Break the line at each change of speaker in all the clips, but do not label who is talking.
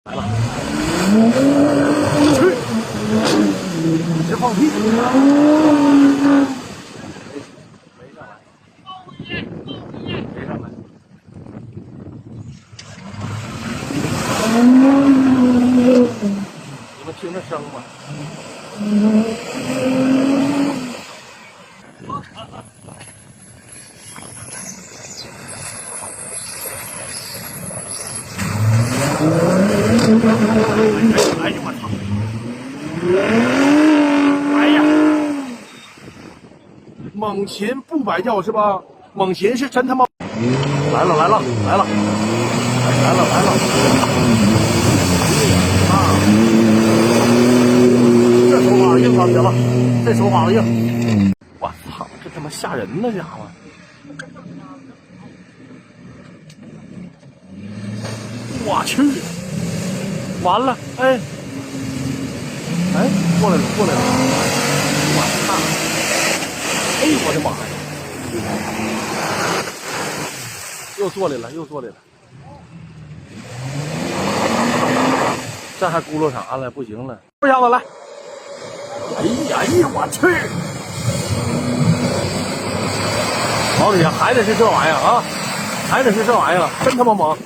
来了，去，别放屁！没上来，没上来。你们听这声吗？哎呦我操！哎呀，猛禽不白叫是吧？猛禽是真他妈来了来了来了来了来了！啊，这手把硬了，铁子，这手把硬！我操，这他妈吓人那家伙！我去！完了，哎，哎，过来了，过来了！我操！哎呦我的妈呀！又坐来了，又坐来了！这还咕噜啥了？不行了！不想我来！哎呀哎呀，我去！老铁，还得是这玩意儿啊！还得是这玩意儿，真他妈猛！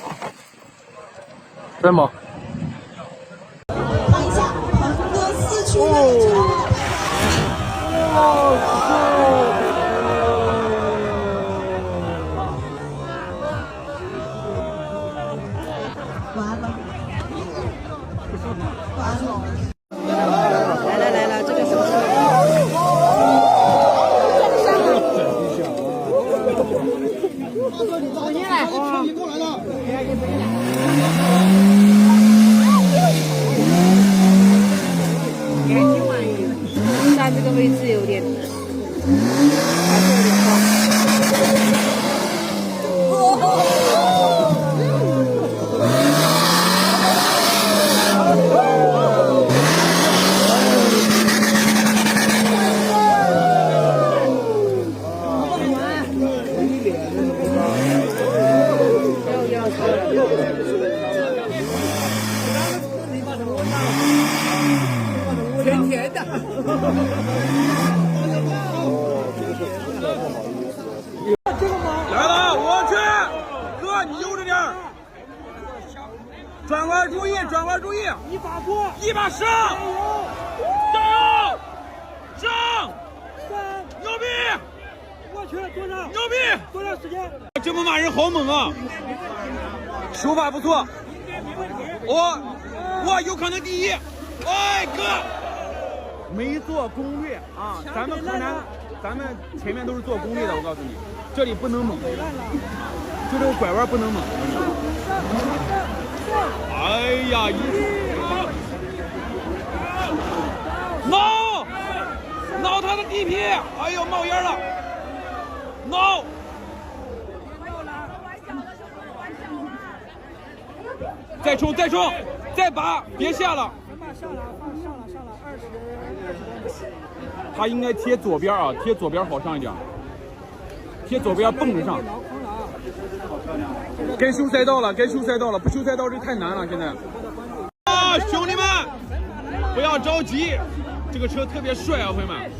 真猛！
看一下横哥4区的车号牌。完了，完了！
来了，这个什么？走进来，车你过来了。站这个位置有点，还是有点高。甜甜的。
来了，我去，哥，你悠着点儿。转弯注意，转弯注意。
一把过，
一把上，加油，上，牛逼！
我去多少？
牛逼！
多长时间？
这么骂人好猛啊！手法不错，我有可能第一。哎哥，没做攻略啊！咱们河南，咱们前面都是做攻略的，我告诉你，这里不能猛，就这个拐弯不能猛。哎呀，挠他的地皮，哎呦冒烟了，挠。再冲，再冲，再拔，别下了。
上了20。
他应该贴左边啊，贴左边好上一点，贴左边蹦着上。该修赛道了，该修赛道了，不修赛道这太难了，现在。啊，兄弟们，不要着急，这个车特别帅啊，朋友们。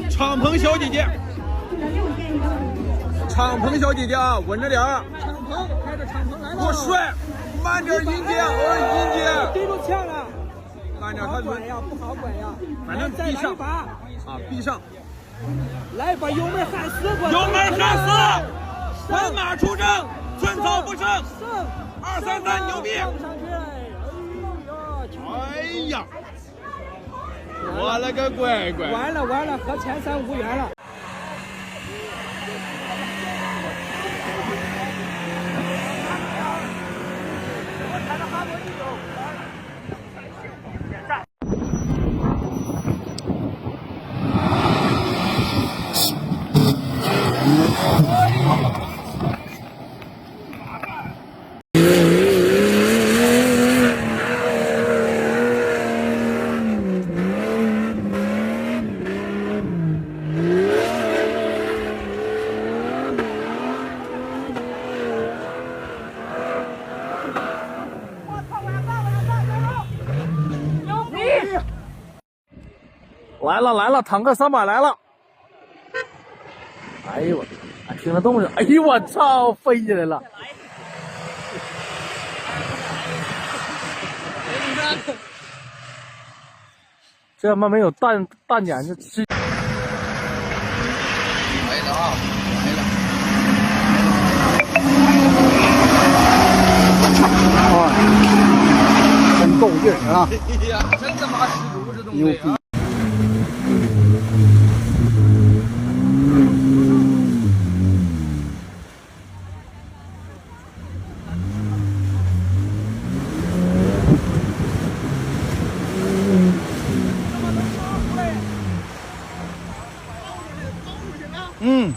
敞篷小姐姐，敞篷小姐姐啊，稳着点儿。
敞篷，开着敞篷来了。
多帅！慢点，英姐，英姐。
对住呛了。
慢点，他
拐呀，不好拐呀。
反正闭上啊，闭上。
来，把油门喊死！
油门喊死！滚马出征，寸草不生。233，牛逼！哎呀，我了个乖乖！
完了，和前3无缘了。
来了来了，坦克300来了！哎呦我，听着动静，哎呦我操，飞起来了！这他妈没有弹夹就吃。
来了啊！来了！
哇，真够劲啊！
哎呀，真他妈10足这东西！
牛逼！嗯。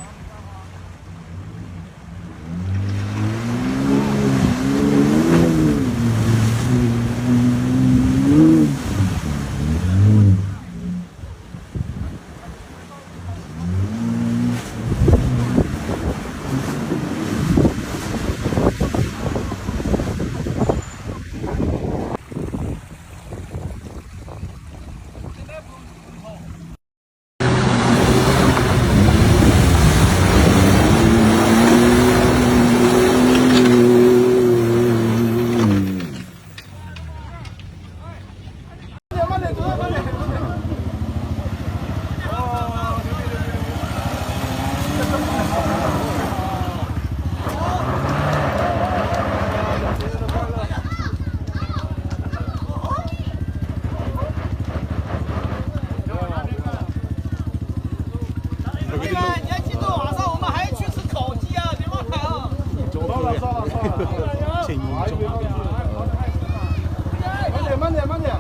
慢点，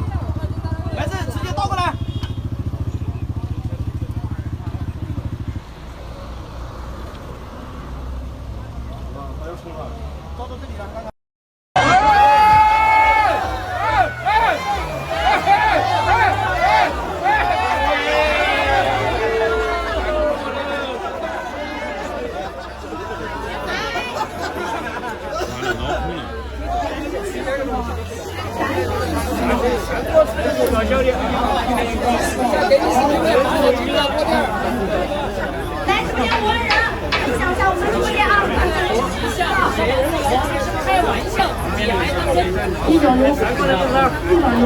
没事，直接倒过来。还要冲了，倒到这里来看看。
小教练，
来，这边5人，想一下我们的作业啊。开玩笑，你还当真？1秒钟，1秒钟。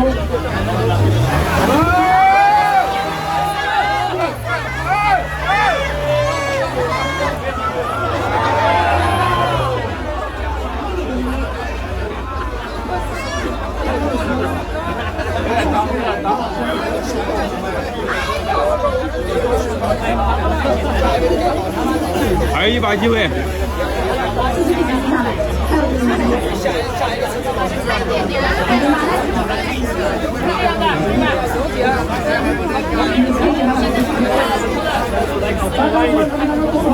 还有一把机会。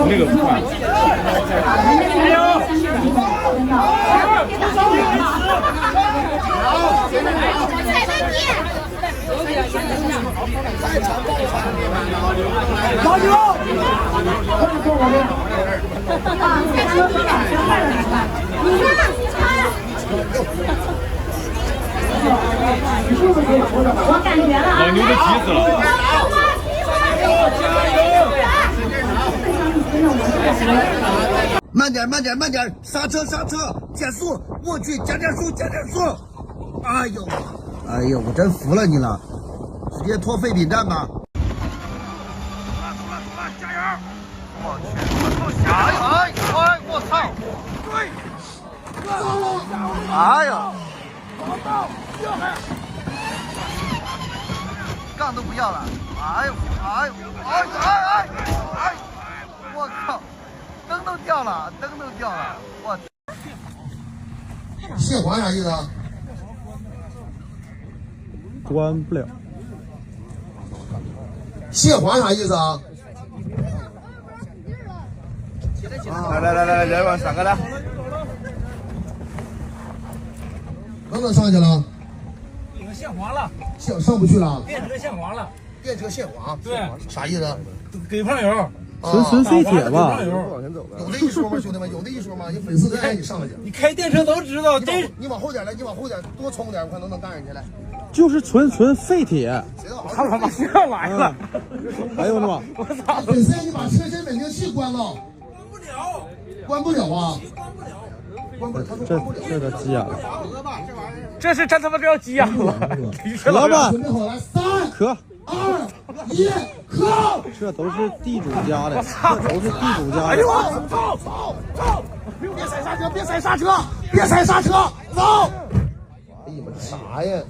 那个快。加油！
加油！
我感觉了，
老牛都急死了。
慢点，慢点，慢点，刹车，刹车，减速，我去，加点速，加点速。哎呦，哎呦，我真服了你了，直接拖废品站吧。
加油！我去，哎，我操！对，哎呀，杠都不要了，哎呦，我靠，灯都掉了，我。
谢环啥意思啊？
关不了。
谢环啥意思啊？
来，人往3个来。
能不能上去了？
已经限黄了，
上不去了。
电车限黄了。
电车限黄？
对，
啥意思？
给胖油。
纯碎铁吧？
有这一说吗，兄弟们？有这一说吗？有粉丝在让你上去。
你开电车都知道，
你往后点来，你往后点，多冲点，我看能干上去来。
就是纯废铁。
他他妈又来了！
哎呦我的妈！
我操！
本身你把车身稳定器关了，关不了啊！
这个急眼了。
这是真他妈就要急眼了！
磕吧，
准备好了，3、
磕。
2、1，磕！
这都是地主家的，这都是地主家的。
哎呦，走！别踩刹车，别踩刹车，别踩刹车，走！哎呀妈，啥呀？